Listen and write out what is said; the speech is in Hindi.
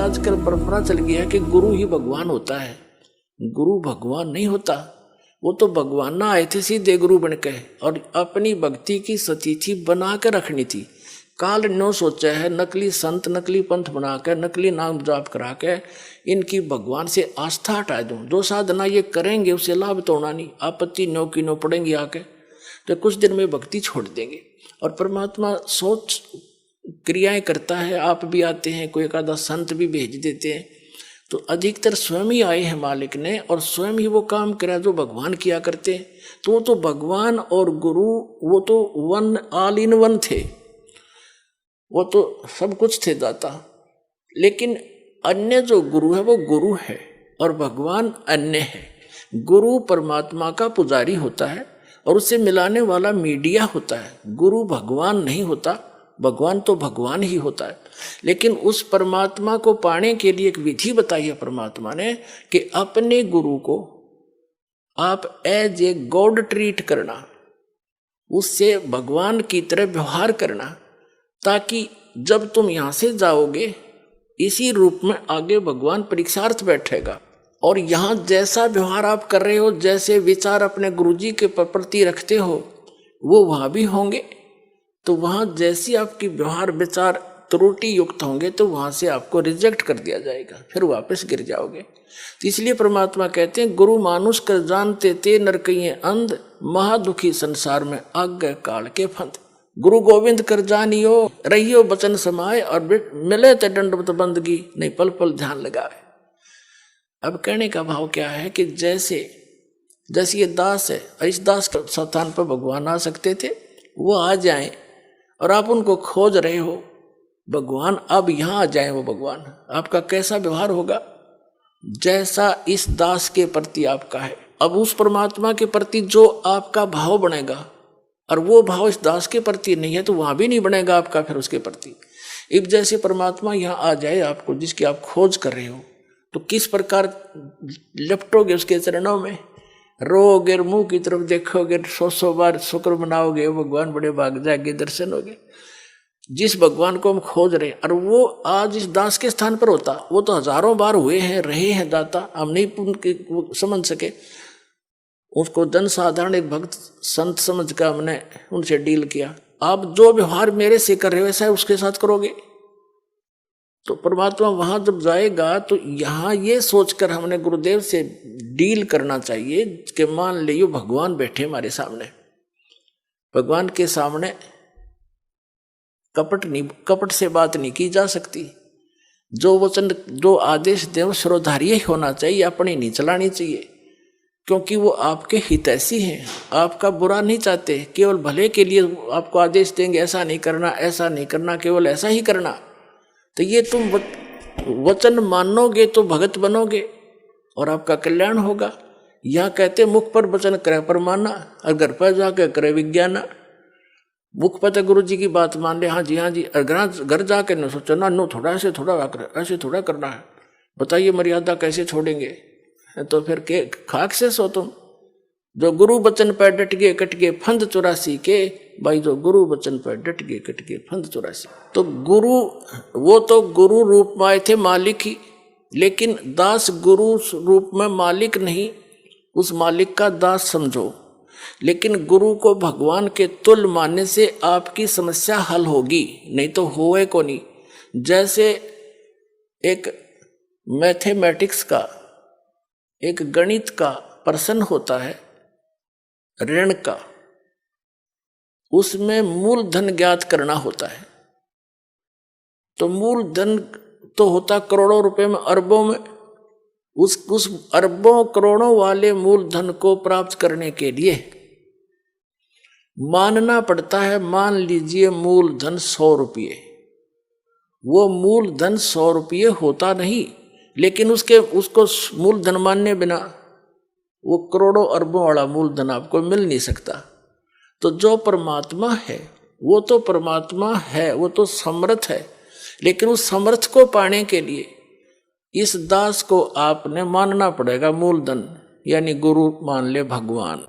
आजकल परंपरा चल गई है कि गुरु ही भगवान होता है। गुरु भगवान नहीं होता, वो तो भगवान ना आए थे सीधे गुरु बन के, और अपनी भक्ति की सतीथि बना के रखनी थी। काल नो सोचा है नकली संत नकली पंथ बना के नकली नाम जाप करा के इनकी भगवान से आस्था हटा दूं। जो साधना ये करेंगे उससे लाभ तो होना नहीं, आपत्ति नो की नो पड़ेंगी आके, तो कुछ दिन में भक्ति छोड़ देंगे। और परमात्मा सोच क्रियाएं करता है, आप भी आते हैं, कोई एक आधा संत भी भेज देते हैं, तो अधिकतर स्वयं ही आए हैं मालिक ने और स्वयं ही वो काम करा जो भगवान किया करते हैं। तो वो तो भगवान और गुरु वो तो वन ऑल इन वन थे, वो तो सब कुछ थे दाता। लेकिन अन्य जो गुरु है वो गुरु है और भगवान अन्य है। गुरु परमात्मा का पुजारी होता है और उससे मिलाने वाला मीडिया होता है। गुरु भगवान नहीं होता, भगवान तो भगवान ही होता है। लेकिन उस परमात्मा को पाने के लिए एक विधि बताई है परमात्मा ने कि अपने गुरु को आप एज ए गॉड ट्रीट करना, उससे भगवान की तरह व्यवहार करना, ताकि जब तुम यहां से जाओगे इसी रूप में आगे भगवान परीक्षार्थ बैठेगा। और यहां जैसा व्यवहार आप कर रहे हो, जैसे विचार अपने गुरुजी के प्रति रखते हो, वो वहां भी होंगे। तो वहां जैसी आपकी व्यवहार विचार त्रुटि युक्त होंगे तो वहां से आपको रिजेक्ट कर दिया जाएगा, फिर वापस गिर जाओगे। तो इसलिए परमात्मा कहते हैं गुरु मानुष कर जानते ते नरकइये अंध, महादुखी संसार में आज्ञा काल के फंद। गुरु गोविंद कर जानियो रहियो बचन समाए, और मिले ते दंडवत बंदगी नहीं पल पल ध्यान लगाए। अब कहने का भाव क्या है कि जैसे ये दास है, इस दास के स्थान पर भगवान आ सकते थे, वो आ जाएं और आप उनको खोज रहे हो, भगवान अब यहां आ जाए, वो भगवान आपका कैसा व्यवहार होगा जैसा इस दास के प्रति आपका है। अब उस परमात्मा के प्रति जो आपका भाव बनेगा और वो भाव इस दास के प्रति नहीं है तो वहां भी नहीं बनेगा आपका फिर उसके प्रति। अब जैसे परमात्मा यहां आ जाए आपको, जिसकी आप खोज कर रहे हो, तो किस प्रकार लपटोगे उसके चरणों में, रोगे, मुंह की तरफ देखोगे, 100 बार शुक्र मनाओगे, भगवान बड़े भाग जाएंगे, दर्शन होगे। जिस भगवान को हम खोज रहे हैं, और वो आज इस दास के स्थान पर होता, वो तो हजारों बार हुए हैं, रहे हैं दाता, हम नहीं समझ सके। उसको जन साधारण एक भक्त संत समझ कर हमने उनसे डील किया। आप जो व्यवहार मेरे से कर रहे हो वैसा उसके साथ करोगे, तो परमात्मा वहां जब जाएगा तो यहाँ ये सोचकर हमने गुरुदेव से डील करना चाहिए कि मान लियो भगवान बैठे हमारे सामने, भगवान के सामने कपट से बात नहीं की जा सकती। जो वचन जो आदेश देव श्रोधार्य होना चाहिए, अपनी नहीं चलानी चाहिए, क्योंकि वो आपके हितैषी हैं, आपका बुरा नहीं चाहते, केवल भले के लिए आपको आदेश देंगे, ऐसा नहीं करना, ऐसा नहीं करना, केवल ऐसा ही करना। तो ये तुम वचन मानोगे तो भगत बनोगे और आपका कल्याण होगा। यहाँ कहते मुख पर वचन करे पर माना और घर पर जाकर करे विज्ञाना। मुख पर तो गुरु जी की बात मान ले, हाँ जी, और घर जाकर न सोचो ना, नो थोड़ा ऐसे थोड़ा करना है, बताइए मर्यादा कैसे छोड़ेंगे, तो फिर के खाक से सो तुम। जो गुरु वचन पर डट गए कट गए फंद 84 के, भाई जो गुरु वचन पर डट गए कट गए फंद 84। तो गुरु वो तो गुरु रूप में आए थे मालिक ही, लेकिन दास गुरु रूप में मालिक नहीं, उस मालिक का दास समझो। लेकिन गुरु को भगवान के तुल्य मानने से आपकी समस्या हल होगी, नहीं तो होए को नहीं। जैसे एक मैथमेटिक्स का, एक गणित का प्रश्न होता है ऋण का, उसमें मूलधन ज्ञात करना होता है, तो मूलधन तो होता करोड़ों रुपए में, अरबों में। उस अरबों करोड़ों वाले मूलधन को प्राप्त करने के लिए मानना पड़ता है, मान लीजिए मूलधन 100 रुपये। वो मूलधन 100 रुपये होता नहीं, लेकिन उसको मूलधन मानने बिना वो करोड़ों अरबों वाला मूलधन आपको मिल नहीं सकता। तो जो परमात्मा है वो तो परमात्मा है, वो तो समर्थ है, लेकिन उस समर्थ को पाने के लिए इस दास को आपने मानना पड़ेगा मूलधन, यानी गुरु मान ले भगवान।